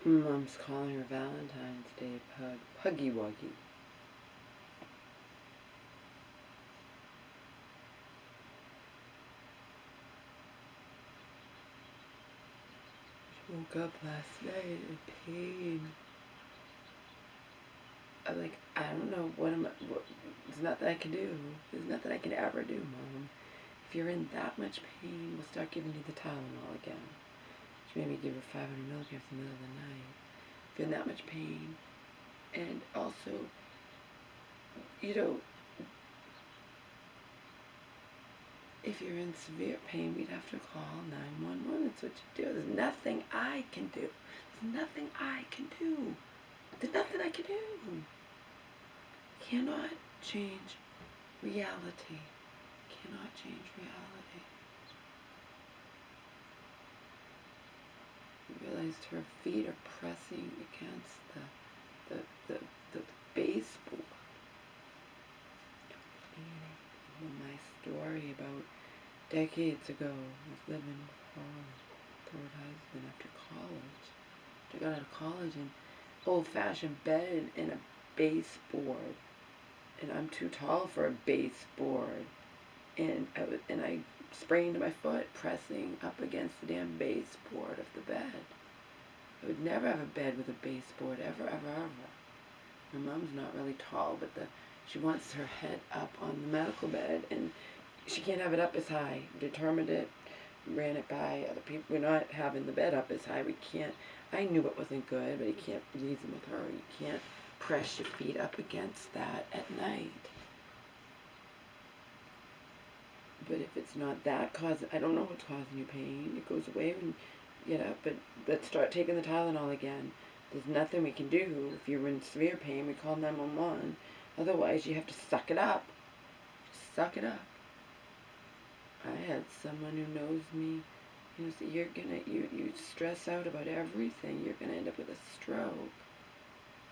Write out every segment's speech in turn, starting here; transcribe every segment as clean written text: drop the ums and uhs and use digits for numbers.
Mom's calling her Valentine's Day pug. Puggy Wuggy. She woke up last night in pain. I'm like, I don't know, there's nothing I can do. There's nothing I can ever do, Mom. If you're in that much pain, we'll start giving you the Tylenol again. She made me give her 500 milligrams in the middle of the night. If you're in that much pain, and also, if you're in severe pain, we'd have to call 911. That's what you do. There's nothing I can do. There's nothing I can do. There's nothing I can do. Cannot change reality. Cannot change reality. I realized her feet are pressing against the baseboard. My story about decades ago, I was living with her third husband after college. I got out of college in old-fashioned bed and a baseboard, and I'm too tall for a baseboard, and I sprained my foot pressing up against the damn baseboard of the bed. I would never have a bed with a baseboard, ever, ever, ever. My mom's not really tall, but she wants her head up on the medical bed, and she can't have it up as high. Determined it, ran it by other people. We're not having the bed up as high. We can't. I knew it wasn't good, but you can't reason with her. You can't press your feet up against that at night. But if it's not that causing, I don't know what's causing you pain. It goes away when you get up, but let's start taking the Tylenol again. There's nothing we can do. If you're in severe pain, we call 911. Otherwise, you have to suck it up. Just suck it up. I had someone who knows me, so you stress out about everything, you're gonna end up with a stroke.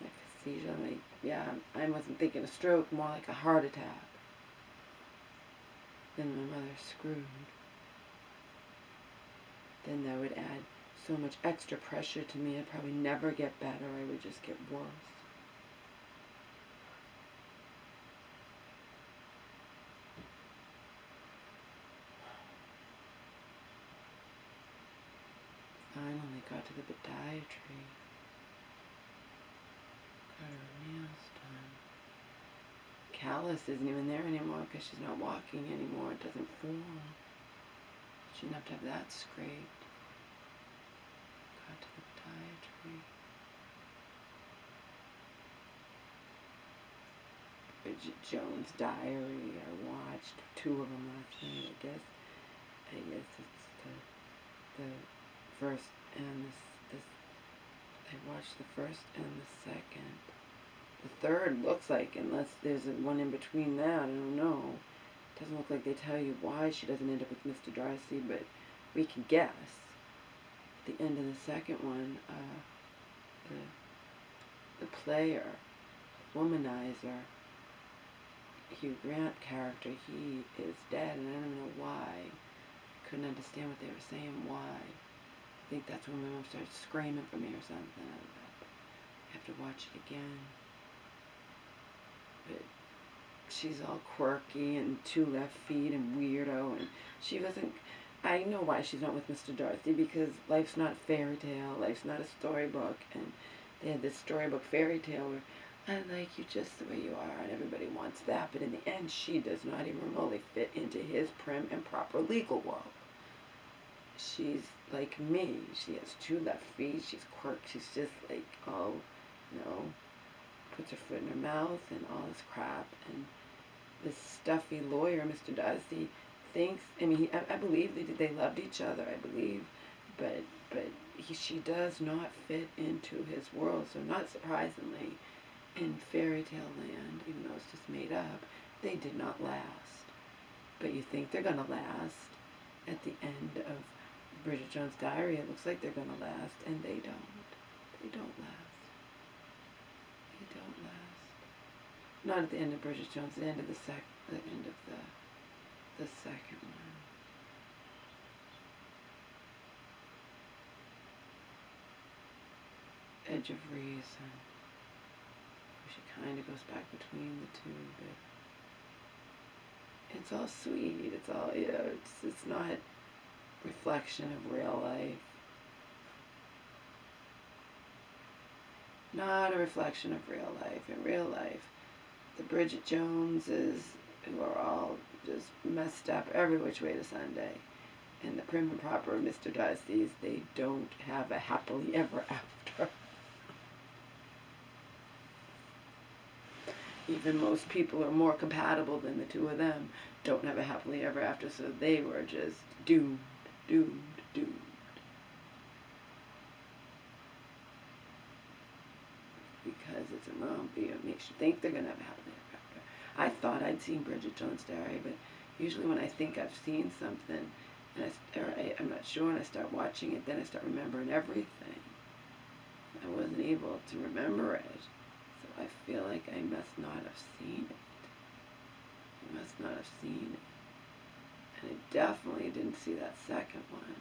Like a seizure. I'm like, yeah, I wasn't thinking a stroke, more like a heart attack. Then my mother's screwed. Then that would add so much extra pressure to me. I'd probably never get better. I would just get worse. Finally got to the podiatry. Got her nails done. Callus isn't even there anymore because she's not walking anymore. It doesn't form. She didn't have to have that scraped. Got to the podiatry. Bridget Jones' Diary. I watched 2 of them last night. I guess it's the first and this. I watched the first and the second. The third looks like, unless there's one in between that, I don't know. It doesn't look like they tell you why she doesn't end up with Mr. Darcy, but we can guess. At the end of the second one, the player, womanizer, Hugh Grant character, he is dead, and I don't know why. Couldn't understand what they were saying, why. I think that's when my mom started screaming for me or something. I have to watch it again. But she's all quirky and 2 left feet and weirdo, and she wasn't. I know why she's not with Mr. Darcy, because life's not a fairy tale, life's not a storybook, and they had this storybook fairy tale where I like you just the way you are, and everybody wants that, but in the end, she does not even remotely fit into his prim and proper legal world. She's like me. She has 2 left feet. She's quirky. She's just like, puts her foot in her mouth and all this crap. And this stuffy lawyer, Mr. Darcy, thinks. I mean, I believe they loved each other. I believe, but she does not fit into his world. So not surprisingly, in fairy tale land, even though it's just made up, they did not last. But you think they're gonna last at the end of Bridget Jones' Diary. It looks like they're gonna last, and they don't. They don't last. They don't last. Not at the end of Bridget Jones. The end of the end of the second one. edge of reason. She kind of goes back between the two, but it's all sweet. It's all, it's not reflection of real life. Not a reflection of real life. In real life, the Bridget Joneses, who are all just messed up every which way to Sunday, and the prim and proper Mr. Darcy's, they don't have a happily ever after. Even most people who are more compatible than the two of them don't have a happily ever after, so they were just doomed, doomed, doomed. Because it's a rom-com, it makes you think they're going to have a happily ever after. I thought I'd seen Bridget Jones' Diary, but usually when I think I've seen something, and I'm not sure, and I start watching it, then I start remembering everything. I wasn't able to remember it. So I feel like I must not have seen it. I must not have seen it. And I definitely didn't see that second one. I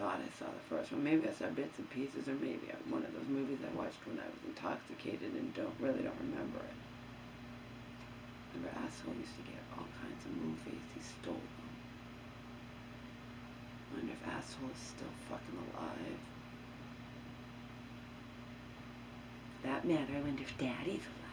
thought I saw the first one. Maybe I saw bits and pieces, or maybe one of those movies I watched when I was intoxicated and really don't remember it. Remember, Asshole used to get all kinds of movies. He stole them. I wonder if Asshole is still fucking alive. For that matter, I wonder if Daddy's alive.